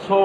100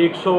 100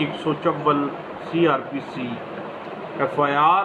154 CRPC FIR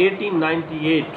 1898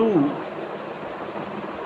2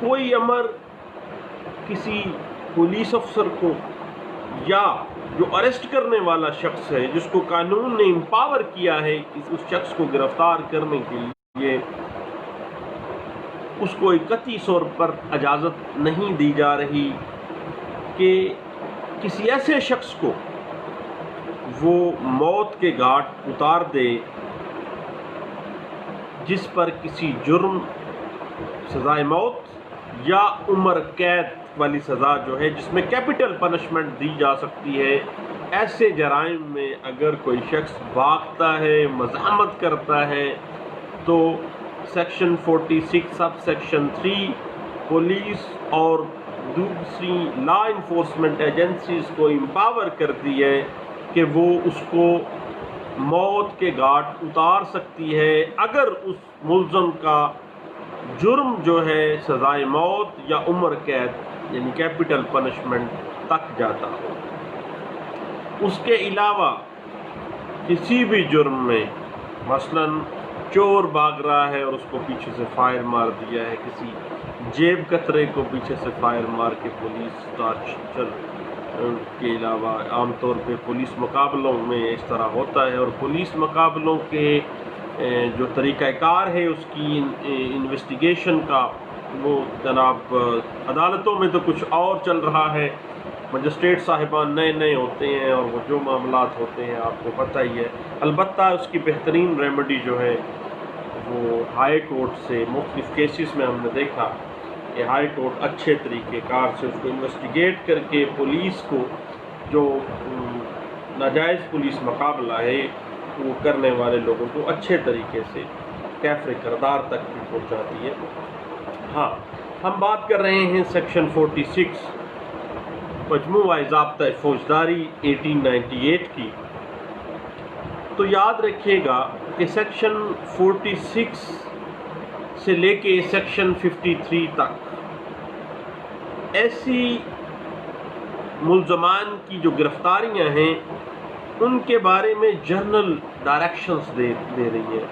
کوئی امر کسی police افسر کو یا جو اریسٹ کرنے والا شخص ہے جس کو قانون نے امپاور کیا ہے اس شخص کو گرفتار کرنے کے لیے، اس کو قطعی طور پر اجازت نہیں دی جا رہی کہ کسی ایسے شخص کو وہ موت کے گھاٹ اتار دے جس پر کسی جرم سزائے موت یا عمر قید والی سزا جو ہے جس میں کیپٹل پنشمنٹ دی جا سکتی ہے، ایسے جرائم میں اگر کوئی شخص بھاگتا ہے، مزاحمت کرتا ہے، تو سیکشن 46 سب سیکشن 3 پولیس اور دوسری لا انفورسمنٹ ایجنسیز کو امپاور کرتی ہے کہ وہ اس کو موت کے گھاٹ اتار سکتی ہے اگر اس ملزم کا جرم جو ہے سزائے موت یا عمر قید یعنی کیپٹل پنشمنٹ تک جاتا ہو۔ اس کے علاوہ کسی بھی جرم میں، مثلا چور بھاگ رہا ہے اور اس کو پیچھے سے فائر مار دیا ہے، کسی جیب کترے کو پیچھے سے فائر مار کے پولیس ٹارچر کے علاوہ عام طور پہ پولیس مقابلوں میں اس طرح ہوتا ہے، اور پولیس مقابلوں کے جو طریقہ کار ہے اس کی انویسٹیگیشن کا، وہ جناب عدالتوں میں تو کچھ اور چل رہا ہے، مجسٹریٹ صاحبان نئے ہوتے ہیں اور وہ جو معاملات ہوتے ہیں آپ کو پتہ ہی ہے۔ البتہ اس کی بہترین ریمیڈی جو ہے وہ ہائی کورٹ سے مختلف کیسز میں ہم نے دیکھا کہ ہائی کورٹ اچھے طریقے کار سے اس کو انویسٹیگیٹ کر کے پولیس کو جو ناجائز پولیس مقابلہ ہے وہ کرنے والے لوگوں کو اچھے طریقے سے کیفر کردار تک بھی پہنچاتی ہے۔ ہاں، ہم بات کر رہے ہیں سیکشن 46 مجموعہ ضابطہ فوجداری 1898 کی، تو یاد رکھیے گا کہ سیکشن 46 سے لے کے سیکشن 53 تک ایسی ملزمان کی جو گرفتاریاں ہیں ان کے بارے میں جنرل ڈائریکشنز دے رہی ہے۔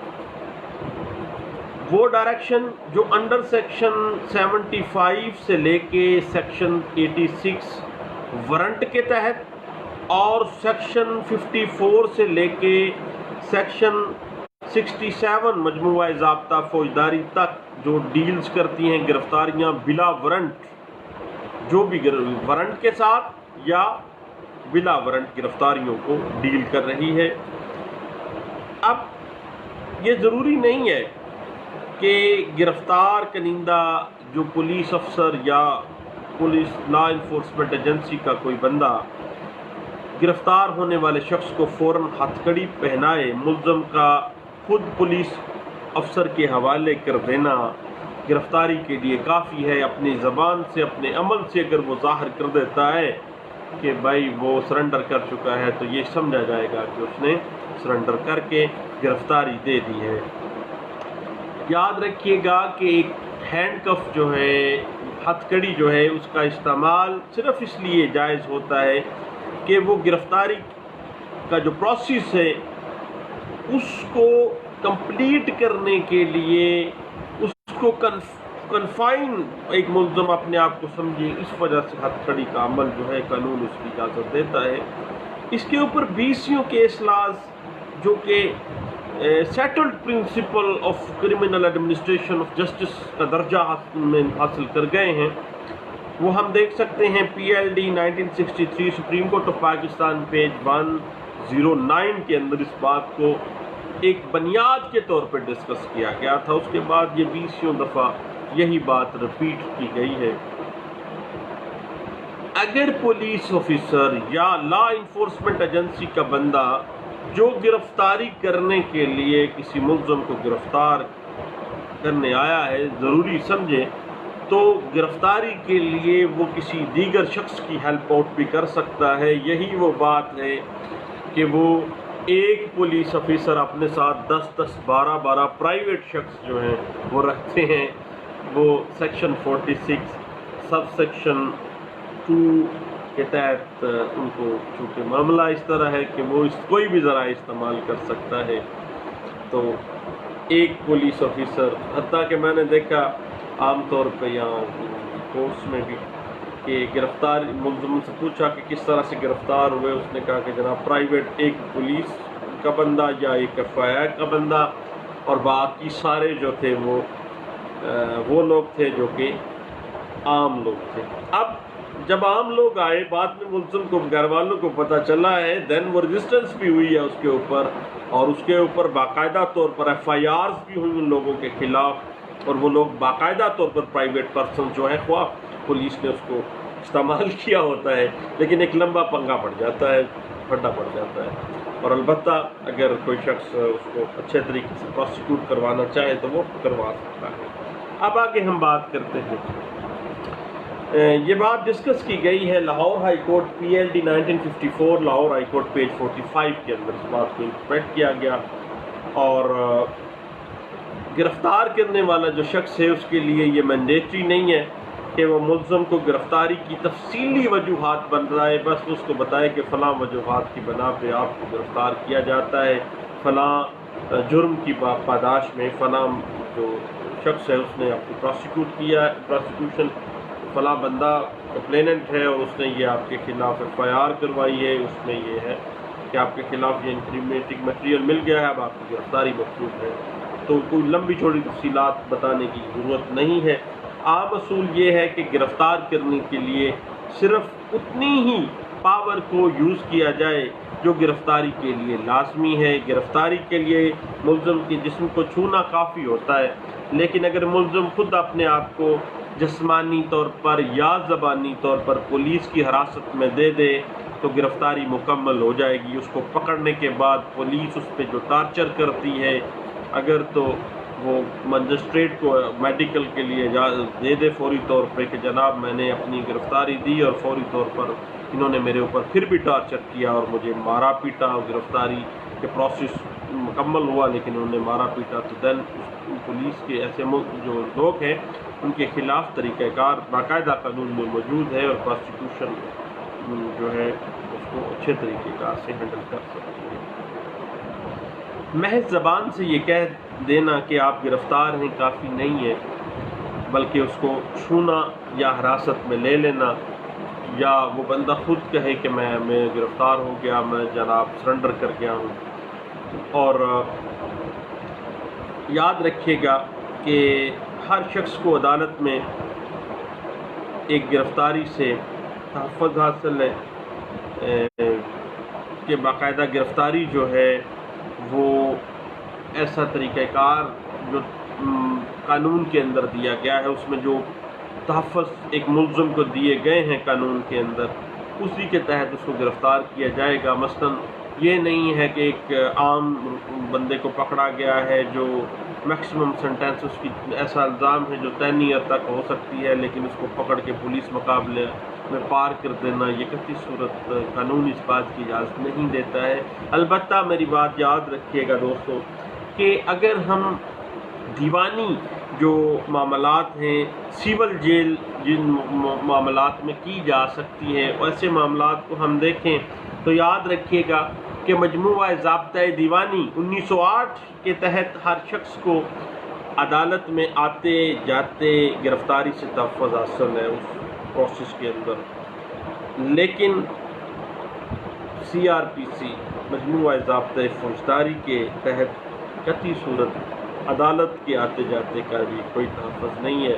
وہ ڈائریکشن جو انڈر سیکشن 75 سے لے کے سیکشن 86 وارنٹ کے تحت اور سیکشن 54 سے لے کے سیکشن 67 مجموعہ ضابطہ فوجداری تک جو ڈیلز کرتی ہیں گرفتاریاں بلا وارنٹ، جو بھی وارنٹ کے ساتھ یا بلا وارنٹ گرفتاریوں کو ڈیل کر رہی ہے۔ اب یہ ضروری نہیں ہے کہ گرفتار کنندہ جو پولیس افسر یا پولیس لا انفورسمنٹ ایجنسی کا کوئی بندہ گرفتار ہونے والے شخص کو فوراً ہتھ کڑی پہنائے، ملزم کا خود پولیس افسر کے حوالے کر دینا گرفتاری کے لیے کافی ہے۔ اپنی زبان سے، اپنے عمل سے اگر وہ ظاہر کر دیتا ہے کہ بھائی وہ سرنڈر کر چکا ہے تو یہ سمجھا جائے گا کہ اس نے سرنڈر کر کے گرفتاری دے دی ہے۔ یاد رکھیے گا کہ ایک ہینڈ کف جو ہے، ہتھ کڑی جو ہے، اس کا استعمال صرف اس لیے جائز ہوتا ہے کہ وہ گرفتاری کا جو پروسیس ہے اس کو کمپلیٹ کرنے کے لیے اس کو کنفائن ایک ملزم اپنے آپ کو سمجھے، اس وجہ سے ہتھ کڑی کا عمل جو ہے قانون اس کی اجازت دیتا ہے۔ اس کے اوپر بیسیوں کیس لاز جو کہ settled principle of criminal administration of justice کا درجہ حاصل کر گئے ہیں، وہ ہم دیکھ سکتے ہیں PLD 1963 supreme court of Pakistan page 109 کے اندر اس بات کو ایک بنیاد کے طور پر ڈسکس کیا گیا تھا۔ اس کے بعد یہ 20 دفعہ یہی بات ریپیٹ کی گئی ہے۔ اگر پولیس آفیسر یا لا انفورسمنٹ ایجنسی کا بندہ جو گرفتاری کرنے کے لیے کسی ملزم کو گرفتار کرنے آیا ہے ضروری سمجھے تو گرفتاری کے لیے وہ کسی دیگر شخص کی ہیلپ آؤٹ بھی کر سکتا ہے۔ یہی وہ بات ہے کہ وہ ایک پولیس آفیسر اپنے ساتھ 10 12 پرائیویٹ شخص جو ہیں وہ رکھتے ہیں۔ وہ سیکشن 46 سب سیکشن 2 کے تحت ان کو چونکہ معاملہ اس طرح ہے کہ وہ کوئی بھی ذرائع استعمال کر سکتا ہے، تو ایک پولیس آفیسر، حتیٰ کہ میں نے دیکھا عام طور پہ یہاں کورس میں بھی کہ گرفتار ملزم سے پوچھا کہ کس طرح سے گرفتار ہوئے، اس نے کہا کہ جناب پرائیویٹ ایک پولیس کا بندہ یا ایک FIR کا بندہ اور باقی سارے جو تھے وہ لوگ تھے جو کہ عام لوگ تھے۔ اب جب عام لوگ آئے، بعد میں ملزم کو گھر والوں کو پتہ چلا ہے، دین وہ رجسٹنس بھی ہوئی ہے اس کے اوپر، اور اس کے اوپر باقاعدہ طور پر FIRs بھی ہوئی ان لوگوں کے خلاف، اور وہ لوگ باقاعدہ طور پر پرائیویٹ پرسن جو ہے، خواہ پولیس نے اس کو استعمال کیا ہوتا ہے، لیکن ایک لمبا پنگا پڑ جاتا ہے، پھڈا پڑ جاتا ہے۔ اور البتہ اگر کوئی شخص اس کو اچھے طریقے سے پروسیکیوٹ کروانا چاہے تو وہ کروا سکتا ہے۔ اب آگے ہم بات کرتے ہیں، یہ بات ڈسکس کی گئی ہے Lahore high court PLD 1954 Lahore high court page 45 کے اندر اس بات کو انٹرپریٹ کیا گیا، اور گرفتار کرنے والا جو شخص ہے اس کے لیے یہ مینڈیٹری نہیں ہے کہ وہ ملزم کو گرفتاری کی تفصیلی وجوہات بتائے، بس اس کو بتائے کہ فلاں وجوہات کی بنا پہ آپ کو گرفتار کیا جاتا ہے، فلاں جرم کی پاداش میں فلاں جو شخص ہے اس نے آپ کو پروسیکیوٹ کیا، پروسیکیوشن فلاں بندہ کمپلیننٹ ہے اور اس نے یہ آپ کے خلاف FIR کروائی ہے، اس میں یہ ہے کہ آپ کے خلاف یہ انکریمنیٹنگ میٹیریل مل گیا ہے، اب آپ کی گرفتاری مطلوب ہے۔ تو کوئی لمبی چوڑی تفصیلات بتانے کی ضرورت نہیں ہے۔ عام اصول یہ ہے کہ گرفتار کرنے کے لیے صرف اتنی ہی پاور کو یوز کیا جائے جو گرفتاری کے لیے لازمی ہے۔ گرفتاری کے لیے ملزم کے جسم کو چھونا کافی ہوتا ہے، لیکن اگر ملزم خود اپنے آپ کو جسمانی طور پر یا زبانی طور پر پولیس کی حراست میں دے دے تو گرفتاری مکمل ہو جائے گی۔ اس کو پکڑنے کے بعد پولیس اس پہ جو ٹارچر کرتی ہے، اگر تو وہ مجسٹریٹ کو میڈیکل کے لیے دے دے فوری طور پہ کہ جناب میں نے اپنی گرفتاری دی اور فوری طور پر انہوں نے میرے اوپر پھر بھی ٹارچر کیا اور مجھے مارا پیٹا، اور گرفتاری کے پروسیس مکمل ہوا لیکن انہوں نے مارا پیٹا، تو دین پولیس کے ایسے جو لوگ ہیں ان کے خلاف طریقہ کار باقاعدہ قانون میں موجود ہے، اور پروسیکیوشن جو ہے اس کو اچھے طریقے کار سے ہینڈل کر سکتی ہے۔ محض زبان سے یہ کہہ دینا کہ آپ گرفتار ہیں کافی نہیں ہے، بلکہ اس کو چھونا یا حراست میں لے لینا، یا وہ بندہ خود کہے کہ میں گرفتار ہو گیا، میں جناب سرنڈر کر گیا ہوں۔ اور یاد رکھیے گا کہ ہر شخص کو عدالت میں ایک گرفتاری سے تحفظ حاصل ہے کہ باقاعدہ گرفتاری جو ہے وہ ایسا طریقہ کار جو قانون کے اندر دیا گیا ہے، اس میں جو تحفظ ایک ملزم کو دیے گئے ہیں قانون کے اندر، اسی کے تحت اس کو گرفتار کیا جائے گا۔ مثلاً یہ نہیں ہے کہ ایک عام بندے کو پکڑا گیا ہے جو میکسیمم سینٹینس اس کی ایسا الزام ہے جو 10 ایئر تک ہو سکتی ہے، لیکن اس کو پکڑ کے پولیس مقابلے میں پار کر دینا، یہ کسی صورت قانون اس بات کی اجازت نہیں دیتا ہے۔ البتہ میری بات یاد رکھیے گا دوستو کہ اگر ہم دیوانی جو معاملات ہیں سیول جیل جن معاملات میں کی جا سکتی ہے، ایسے معاملات کو ہم دیکھیں تو یاد رکھیے گا کہ مجموعہ ضابطۂ دیوانی 1908 کے تحت ہر شخص کو عدالت میں آتے جاتے گرفتاری سے تحفظ حاصل ہے اس پروسیس کے اندر، لیکن CRPC مجموعہ ضابطۂ فوجداری کے تحت قطعی صورت عدالت کے آتے جاتے کا بھی کوئی تحفظ نہیں ہے۔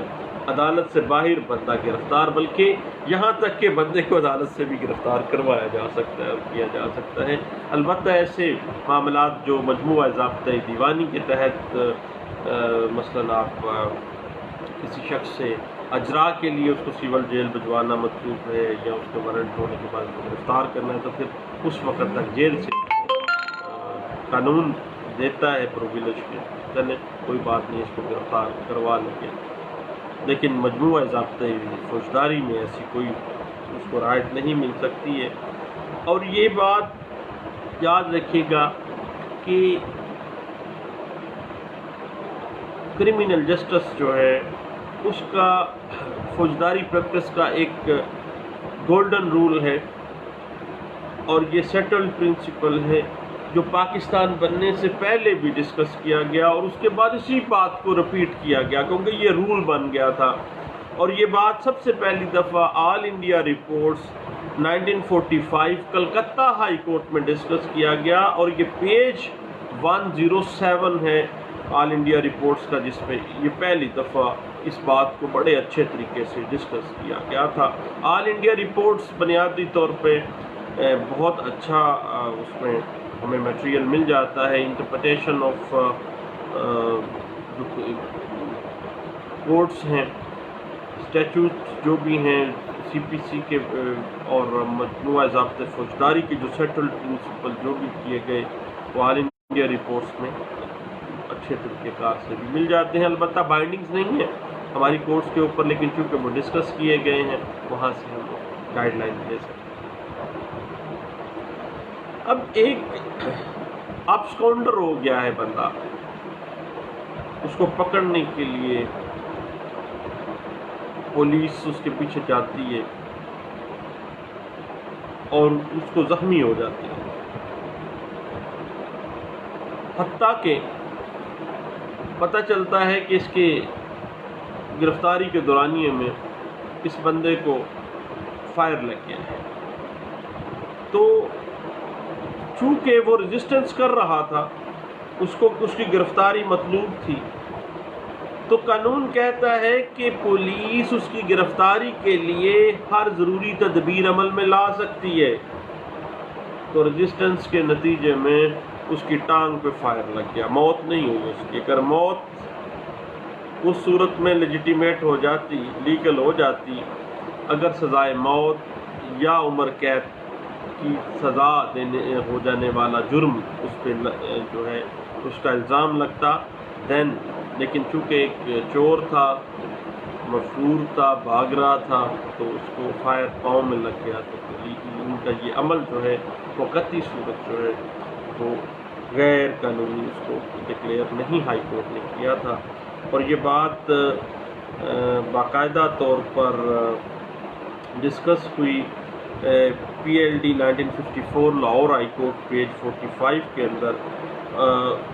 عدالت سے باہر بندہ گرفتار، بلکہ یہاں تک کہ بندے کو عدالت سے بھی گرفتار کروایا جا سکتا ہے اور کیا جا سکتا ہے۔ البتہ ایسے معاملات جو مجموعہ ضابطۂ دیوانی کے تحت مثلاً آپ کسی شخص سے اجرا کے لیے اس کو سیول جیل بھجوانا مطلوب ہے یا اس کے وارنٹ ہونے کے بعد گرفتار کرنا ہے، تو پھر اس وقت تک جیل سے قانون دیتا ہے پروویلیج کے، چلے کوئی بات نہیں، اس کو گرفتار کروا لیں گے، لیکن مجموعہ ضابطۂ فوجداری میں ایسی کوئی اس کو رعایت نہیں مل سکتی ہے۔ اور یہ بات یاد رکھیے گا کہ کرمنل جسٹس جو ہے اس کا فوجداری پریکٹس کا ایک گولڈن رول ہے، اور یہ سیٹلڈ پرنسپل ہے جو پاکستان بننے سے پہلے بھی ڈسکس کیا گیا اور اس کے بعد اسی بات کو رپیٹ کیا گیا کیونکہ یہ رول بن گیا تھا. اور یہ بات سب سے پہلی دفعہ all India reports 1945 Calcutta high court میں ڈسکس کیا گیا اور یہ پیج 107 ہے آل انڈیا رپورٹس کا جس میں یہ پہلی دفعہ اس بات کو بڑے اچھے طریقے سے ڈسکس کیا گیا تھا. آل انڈیا رپورٹس بنیادی طور پہ بہت اچھا اس میں ہمیں میٹیریل مل جاتا ہے. انٹرپریٹیشن آف کورٹس ہیں، اسٹیچوٹ جو بھی ہیں سی پی سی کے اور مجموعہ ضابط فوجداری کے جو سیٹلڈ پرنسپل جو بھی کیے گئے وہ آل انڈیا رپورٹس میں اچھے طریقے کار سے بھی مل جاتے ہیں. البتہ بائنڈنگز نہیں ہیں ہماری کورٹس کے اوپر، لیکن چونکہ وہ ڈسکس کیے گئے ہیں وہاں سے ہم گائیڈ لائن دے سکتے ہیں. اب ایک ابسکونڈر ہو گیا ہے بندہ، اس کو پکڑنے کے لیے پولیس اس کے پیچھے جاتی ہے اور اس کو زخمی ہو جاتی ہے، حتیٰ کہ پتہ چلتا ہے کہ اس کے گرفتاری کے دورانیے میں اس بندے کو فائر لگ گیا ہے. تو چونکہ وہ ریزسٹنس کر رہا تھا، اس کو اس کی گرفتاری مطلوب تھی، تو قانون کہتا ہے کہ پولیس اس کی گرفتاری کے لیے ہر ضروری تدبیر عمل میں لا سکتی ہے. تو ریزسٹنس کے نتیجے میں اس کی ٹانگ پہ فائر لگ گیا، موت نہیں ہوئی اس کی. اگر موت اس صورت میں لیجیٹیمیٹ ہو جاتی، لیگل ہو جاتی، اگر سزائے موت یا عمر قید کی سزا دینے ہو جانے والا جرم اس پہ جو ہے اس کا الزام لگتا دین، لیکن چونکہ ایک چور تھا، مفرور تھا، بھاگ رہا تھا، تو اس کو فائر پاؤں میں لگ گیا. تو ان کا یہ عمل جو ہے وہ قطعی صورت جو ہے وہ غیر قانونی اس کو ڈکلیئر نہیں ہائی کورٹ نے کیا تھا. اور یہ بات باقاعدہ طور پر ڈسکس ہوئی P L D 1954 Lahore high court page 45 کے اندر.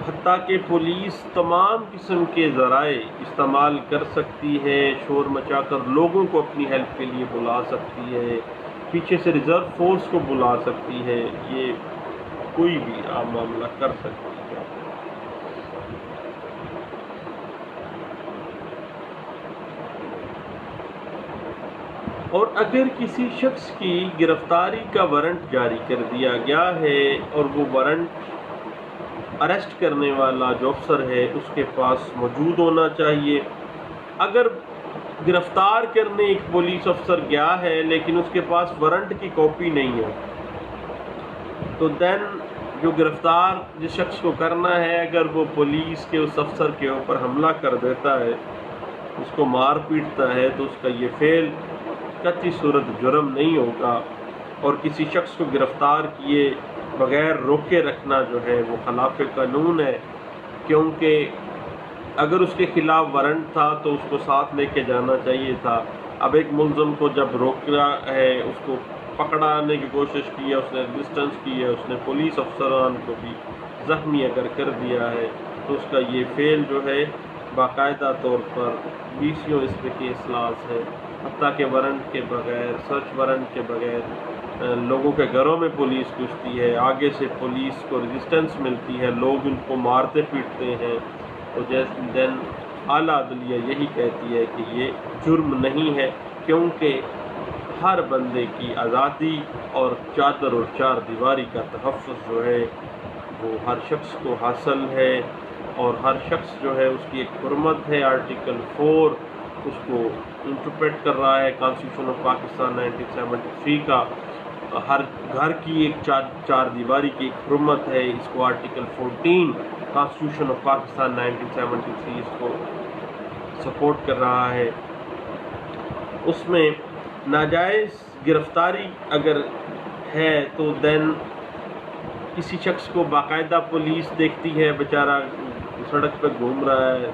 حتیٰ کہ پولیس تمام قسم کے ذرائع استعمال کر سکتی ہے، شور مچا کر لوگوں کو اپنی ہیلپ کے لیے بلا سکتی ہے، پیچھے سے ریزرو فورس کو بلا سکتی ہے، یہ کوئی بھی عام معاملہ کر سکتی ہے. اور اگر کسی شخص کی گرفتاری کا وارنٹ جاری کر دیا گیا ہے اور وہ وارنٹ اریسٹ کرنے والا جو افسر ہے اس کے پاس موجود ہونا چاہیے. اگر گرفتار کرنے ایک پولیس افسر گیا ہے لیکن اس کے پاس وارنٹ کی کاپی نہیں ہے، تو دین جو گرفتار جس شخص کو کرنا ہے، اگر وہ پولیس کے اس افسر کے اوپر حملہ کر دیتا ہے، اس کو مار پیٹتا ہے، تو اس کا یہ فعل قطعی صورت جرم نہیں ہوگا. اور کسی شخص کو گرفتار کیے بغیر روکے رکھنا جو ہے وہ خلاف قانون ہے، کیونکہ اگر اس کے خلاف وارنٹ تھا تو اس کو ساتھ لے کے جانا چاہیے تھا. اب ایک ملزم کو جب روکنا ہے، اس کو پکڑانے کی کوشش کی ہے، اس نے ریزسٹنس کی ہے، اس نے پولیس افسران کو بھی زخمی اگر کر دیا ہے، تو اس کا یہ فعل جو ہے باقاعدہ طور پر بیسیوں اس پہ کیسلاس ہے. حتیٰ کہ وارنٹ کے بغیر، سرچ وارنٹ کے بغیر لوگوں کے گھروں میں پولیس گھستی ہے، آگے سے پولیس کو ریزسٹنس ملتی ہے، لوگ ان کو مارتے پیٹتے ہیں. تو دین اعلیٰ عدلیہ یہی کہتی ہے کہ یہ جرم نہیں ہے، کیونکہ ہر بندے کی آزادی اور چادر اور چار دیواری کا تحفظ جو ہے وہ ہر شخص کو حاصل ہے، اور ہر شخص جو ہے اس کی ایک حرمت ہے. آرٹیکل 4 اس کو انٹرپریٹ کر رہا ہے کانسٹیٹیوشن آف پاکستان 1973 کا. ہر گھر کی ایک چار دیواری کی ایک حرمت ہے، اس کو آرٹیکل 14 کانسٹیٹیوشن آف پاکستان 1973 اس کو سپورٹ کر رہا ہے. اس میں ناجائز گرفتاری اگر ہے تو دین کسی شخص کو باقاعدہ پولیس دیکھتی ہے، بیچارہ سڑک پہ گھوم رہا ہے،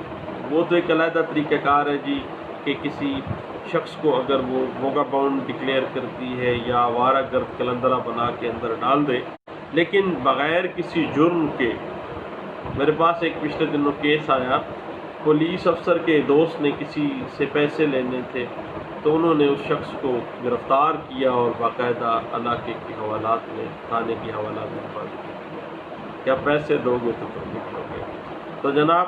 وہ تو ایک علیحدہ طریقہ کار ہے جی، کہ کسی شخص کو اگر وہ ووگا باؤنڈ ڈکلیئر کرتی ہے یا آوارہ گرد کلندرہ بنا کے اندر ڈال دے، لیکن بغیر کسی جرم کے. میرے پاس ایک پچھلے دنوں کیس آیا، پولیس افسر کے دوست نے کسی سے پیسے لینے تھے تو انہوں نے اس شخص کو گرفتار کیا اور باقاعدہ علاقے کے حوالات میں، تھانے کے حوالات میں بند کیا. کیا پیسے دو گے تو تم نکلو گے؟ تو جناب،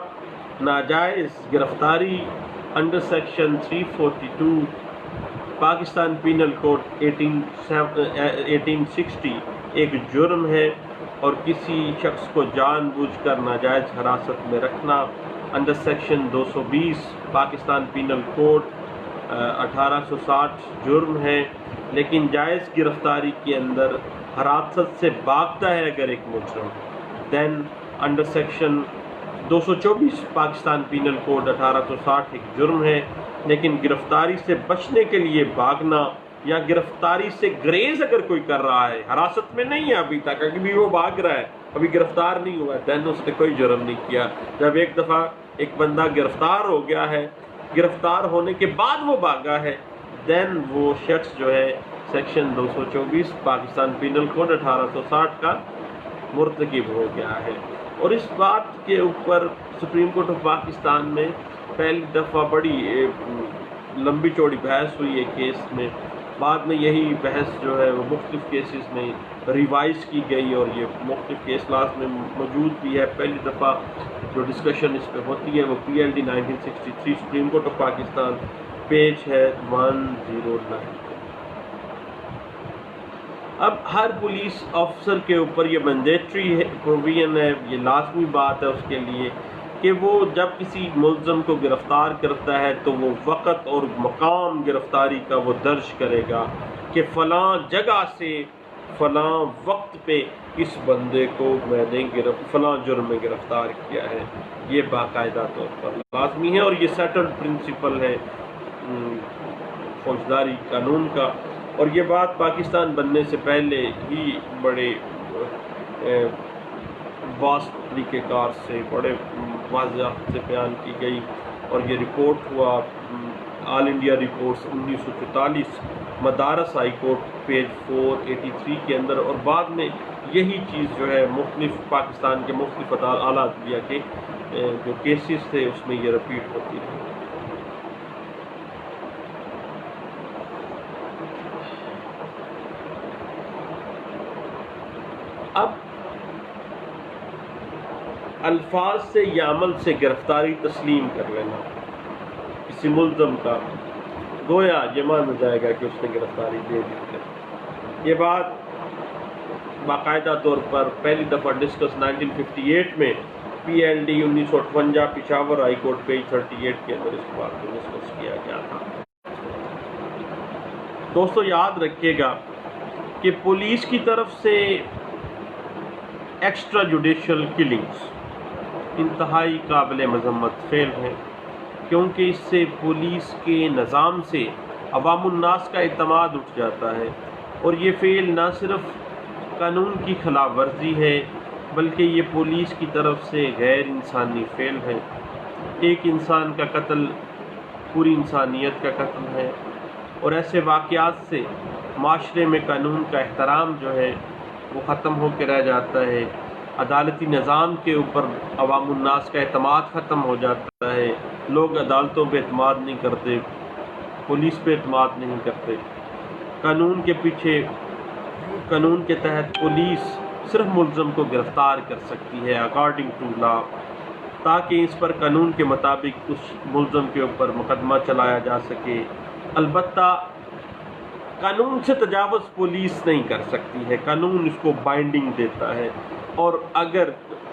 ناجائز گرفتاری under section 342 Pakistan penal code 1860 ایک جرم ہے، اور کسی شخص کو جان بوجھ کر ناجائز حراست میں رکھنا under section 220 Pakistan penal code 1860 جرم ہے. لیکن جائز گرفتاری کے اندر حراست سے بھاگتا ہے اگر ایک مجرم، then under section 224 Pakistan penal code 1860 ایک جرم ہے. لیکن گرفتاری سے بچنے کے لیے بھاگنا یا گرفتاری سے گریز اگر کوئی کر رہا ہے، حراست میں نہیں ہے ابھی تک، ابھی وہ بھاگ رہا ہے، ابھی گرفتار نہیں ہوا ہے، دین اس نے کوئی جرم نہیں کیا. جب ایک دفعہ ایک بندہ گرفتار ہو گیا ہے، گرفتار ہونے کے بعد وہ بھاگا ہے، دین وہ شخص جو ہے سیکشن 224 پاکستان پینل کوڈ 1860 کا مرتکب ہو گیا ہے. اور اس بات کے اوپر سپریم کورٹ آف پاکستان میں پہلی دفعہ بڑی لمبی چوڑی بحث ہوئی ہے کیس میں. بعد میں یہی بحث جو ہے وہ مختلف کیسز میں ریوائز کی گئی اور یہ مختلف کیس لاز میں موجود بھی ہے. پہلی دفعہ جو ڈسکشن اس پہ ہوتی ہے وہ PLD 1963 supreme court of Pakistan, page ہے 109. اب ہر پولیس افسر کے اوپر یہ مینڈیٹری پروویژن ہے، یہ لازمی بات ہے اس کے لیے کہ وہ جب کسی ملزم کو گرفتار کرتا ہے تو وہ وقت اور مقام گرفتاری کا وہ درج کرے گا کہ فلاں جگہ سے فلاں وقت پہ اس بندے کو میں نے فلاں جرم میں گرفتار کیا ہے. یہ باقاعدہ طور پر لازمی ہے اور یہ سیٹلڈ پرنسپل ہے فوجداری قانون کا. اور یہ بات پاکستان بننے سے پہلے ہی بڑے واسط طریقہ کار سے بڑے واضح سے بیان کی گئی، اور یہ رپورٹ ہوا آل انڈیا رپورٹس 1944 مدارس ہائی کورٹ پیج 483 کے اندر. اور بعد میں یہی چیز جو ہے مختلف پاکستان کے مختلف اعلیٰ عدلیہ کے جو کیسز تھے اس میں یہ رپیٹ ہوتی رہی. اب الفاظ سے یا عمل سے گرفتاری تسلیم کر لینا کسی ملزم کا، گویا یہ مانا جائے گا کہ اس نے گرفتاری دے دی ہے. یہ بات باقاعدہ طور پر پہلی دفعہ ڈسکس 1958 میں PLD 1958 Peshawar high court page 38 کے اندر اس بات کو ڈسکس کیا گیا تھا. دوستو یاد رکھیے گا کہ پولیس کی طرف سے ایکسٹرا جوڈیشل کلنگز انتہائی قابل مذمت فعل ہیں، کیونکہ اس سے پولیس کے نظام سے عوام الناس کا اعتماد اٹھ جاتا ہے. اور یہ فعل نہ صرف قانون کی خلاف ورزی ہے بلکہ یہ پولیس کی طرف سے غیر انسانی فعل ہے. ایک انسان کا قتل پوری انسانیت کا قتل ہے، اور ایسے واقعات سے معاشرے میں قانون کا احترام جو ہے وہ ختم ہو کے رہ جاتا ہے. عدالتی نظام کے اوپر عوام الناس کا اعتماد ختم ہو جاتا ہے. لوگ عدالتوں پہ اعتماد نہیں کرتے، پولیس پہ اعتماد نہیں کرتے. قانون کے پیچھے، قانون کے تحت پولیس صرف ملزم کو گرفتار کر سکتی ہے اکارڈنگ ٹو لا، تاکہ اس پر قانون کے مطابق اس ملزم کے اوپر مقدمہ چلایا جا سکے. البتہ قانون سے تجاوز پولیس نہیں کر سکتی ہے، قانون اس کو بائنڈنگ دیتا ہے. اور اگر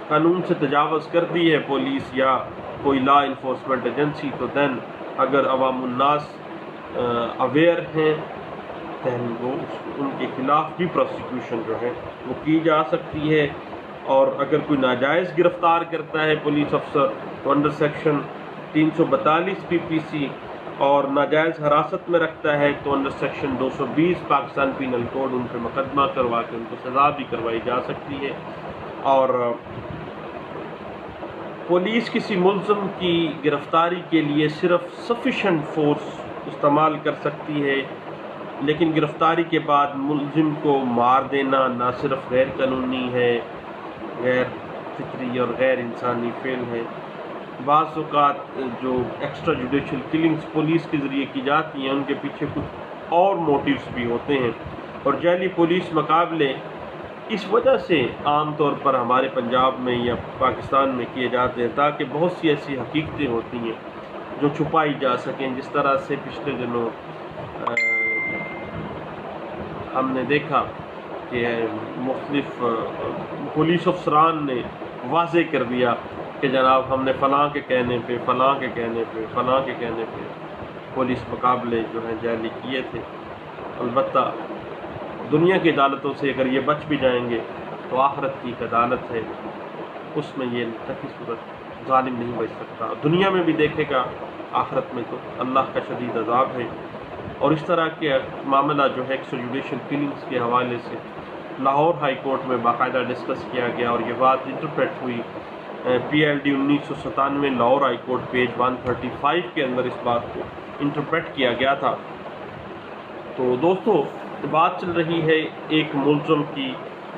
قانون سے تجاوز کر دی ہے پولیس یا کوئی لا انفورسمنٹ ایجنسی تو دین اگر عوام الناس اویئر ہیں دین وہ ان کے خلاف بھی پروسیکیوشن جو ہے وہ کی جا سکتی ہے. اور اگر کوئی ناجائز گرفتار کرتا ہے پولیس افسر تو انڈر سیکشن 342 PPC، اور ناجائز حراست میں رکھتا ہے تو under section 220 Pakistan penal code ان پہ مقدمہ کروا کے ان کو سزا بھی کروائی جا سکتی ہے. اور پولیس کسی ملزم کی گرفتاری کے لیے صرف سفیشینٹ فورس استعمال کر سکتی ہے لیکن گرفتاری کے بعد ملزم کو مار دینا نہ صرف غیر قانونی ہے، غیر فطری اور غیر انسانی فعل ہے۔ بعض اوقات جو ایکسٹرا جوڈیشل کلنگز پولیس کے ذریعے کی جاتی ہیں ان کے پیچھے کچھ اور موٹیوز بھی ہوتے ہیں، اور جعلی پولیس مقابلے اس وجہ سے عام طور پر ہمارے پنجاب میں یا پاکستان میں کیے جاتے ہیں تاکہ بہت سی ایسی حقیقتیں ہوتی ہیں جو چھپائی جا سکیں، جس طرح سے پچھلے دنوں ہم نے دیکھا کہ مختلف پولیس افسران نے واضح کر دیا کہ جناب ہم نے فلاں کے کہنے پہ پولیس مقابلے جو ہیں جعلی کیے تھے۔ البتہ دنیا کی عدالتوں سے اگر یہ بچ بھی جائیں گے تو آخرت کی ایک عدالت ہے، اس میں یہ کسی صورت ظالم نہیں بچ سکتا۔ دنیا میں بھی دیکھے گا، آخرت میں تو اللہ کا شدید عذاب ہے۔ اور اس طرح کے معاملہ جو ہے ایکسٹرا جوڈیشل کلنگز کے حوالے سے لاہور ہائی کورٹ میں باقاعدہ ڈسکس کیا گیا، اور یہ بات انٹرپریٹ ہوئی PLD 1997 Lahore high court page 135 کے اندر اس بات کو انٹرپریٹ کیا گیا تھا۔ تو دوستو، بات چل رہی ہے ایک ملزم کی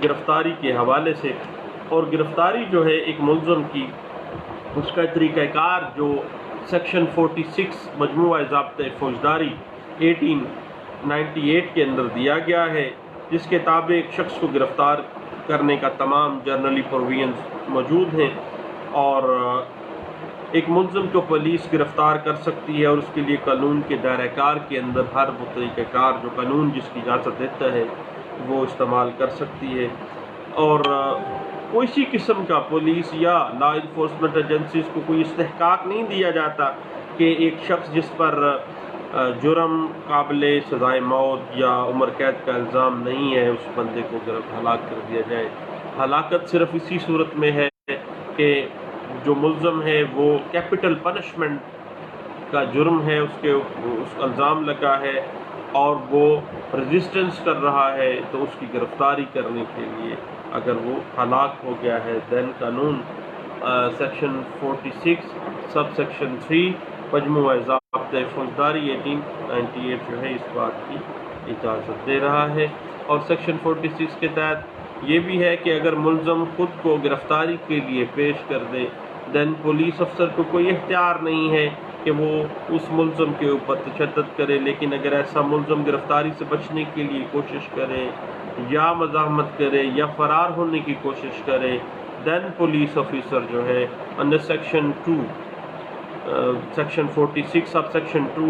گرفتاری کے حوالے سے، اور گرفتاری جو ہے ایک ملزم کی، اس کا طریقہ کار جو سیکشن 46 مجموعہ ضابطۂ فوجداری 1898 کے اندر دیا گیا ہے، جس کے تابع ایک شخص کو گرفتار کرنے کا تمام جرنلی پروویژنز موجود ہیں، اور ایک ملزم کو پولیس گرفتار کر سکتی ہے، اور اس کے لیے قانون کے دائرہ کار کے اندر ہر وہ طریقہ کار جو قانون جس کی اجازت دیتا ہے وہ استعمال کر سکتی ہے۔ اور کوئی قسم کا پولیس یا لا انفورسمنٹ ایجنسیز کو کوئی استحقاق نہیں دیا جاتا کہ ایک شخص جس پر جرم قابل سزائے موت یا عمر قید کا الزام نہیں ہے اس بندے کو ہلاک کر دیا جائے۔ ہلاکت صرف اسی صورت میں ہے کہ جو ملزم ہے وہ کیپٹل پنشمنٹ کا جرم ہے، اس الزام لگا ہے اور وہ ریزسٹنس کر رہا ہے، تو اس کی گرفتاری کرنے کے لیے اگر وہ ہلاک ہو گیا ہے دین قانون سیکشن 46 سب سیکشن 3 مجموعہ ضابطۂ فوجداری 1898 جو ہے اس بات کی اجازت دے رہا ہے۔ اور سیکشن 46 کے تحت یہ بھی ہے کہ اگر ملزم خود کو گرفتاری کے لیے پیش کر دے دین پولیس افسر کو کوئی اختیار نہیں ہے کہ وہ اس ملزم کے اوپر تشدد کرے، لیکن اگر ایسا ملزم گرفتاری سے بچنے کے لیے کوشش کرے یا مزاحمت کرے یا فرار ہونے کی کوشش کرے دین پولیس آفیسر جو ہے under section 46 sub section 2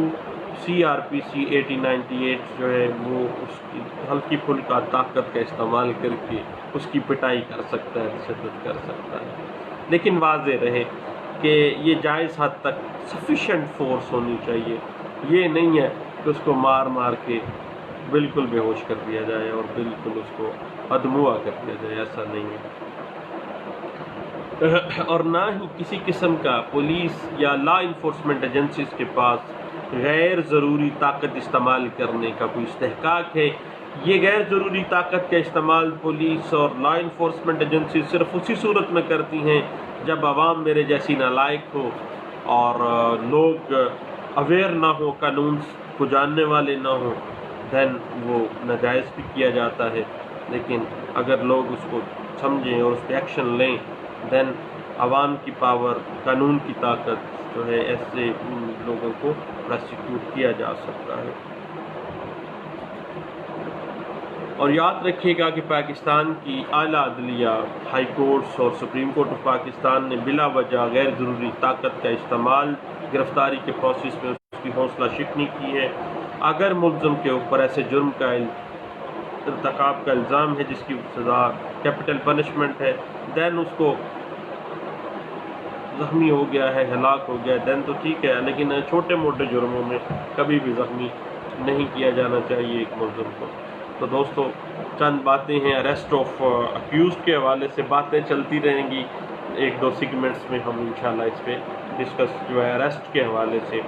CRPC 1898 جو ہے وہ اس کی ہلکی پھلکا طاقت کا استعمال کر کے اس کی پٹائی کر سکتا ہے، تشدد کر سکتا ہے، لیکن واضح رہے کہ یہ جائز حد تک سفیشینٹ فورس ہونی چاہیے۔ یہ نہیں ہے کہ اس کو مار کے بالکل بے ہوش کر دیا جائے اور بالکل اس کو ادموا کر دیا جائے، ایسا نہیں ہے۔ اور نہ ہی کسی قسم کا پولیس یا لا انفورسمنٹ ایجنسیز کے پاس غیر ضروری طاقت استعمال کرنے کا کوئی استحقاق ہے۔ یہ غیر ضروری طاقت کا استعمال پولیس اور لا انفورسمنٹ ایجنسیز صرف اسی صورت میں کرتی ہیں جب عوام میرے جیسی نالائق ہو اور لوگ اویئر نہ ہو، قانون کو جاننے والے نہ ہوں، دین وہ ناجائز بھی کیا جاتا ہے۔ لیکن اگر لوگ اس کو سمجھیں اور اس پہ ایکشن لیں دین عوام کی پاور، قانون کی طاقت جو ہے ایسے لوگوں کو پراسیکیوٹ کیا جا سکتا ہے۔ اور یاد رکھیے گا کہ پاکستان کی اعلیٰ عدلیہ، ہائی کورٹس اور سپریم کورٹ آف پاکستان نے بلا وجہ غیر ضروری طاقت کا استعمال گرفتاری کے پروسیس میں اس کی حوصلہ شکنی کی ہے۔ اگر ملزم کے اوپر ایسے جرم کا ارتکاب کا الزام ہے جس کی سزا کیپٹل پنشمنٹ ہے دین اس کو زخمی ہو گیا ہے، ہلاک ہو گیا دین تو ٹھیک ہے، لیکن چھوٹے موٹے جرموں میں کبھی بھی زخمی نہیں کیا جانا چاہیے ایک ملزم کو۔ تو دوستو، چند باتیں ہیں اریسٹ آف اکیوز کے حوالے سے، باتیں چلتی رہیں گی، ایک دو سیگمنٹس میں ہم انشاءاللہ اس پہ ڈسکس جو ہے اریسٹ کے حوالے سے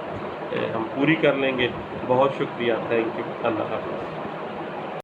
ہم پوری کر لیں گے۔ بہت شکریہ، تھینک یو، اللہ حافظ۔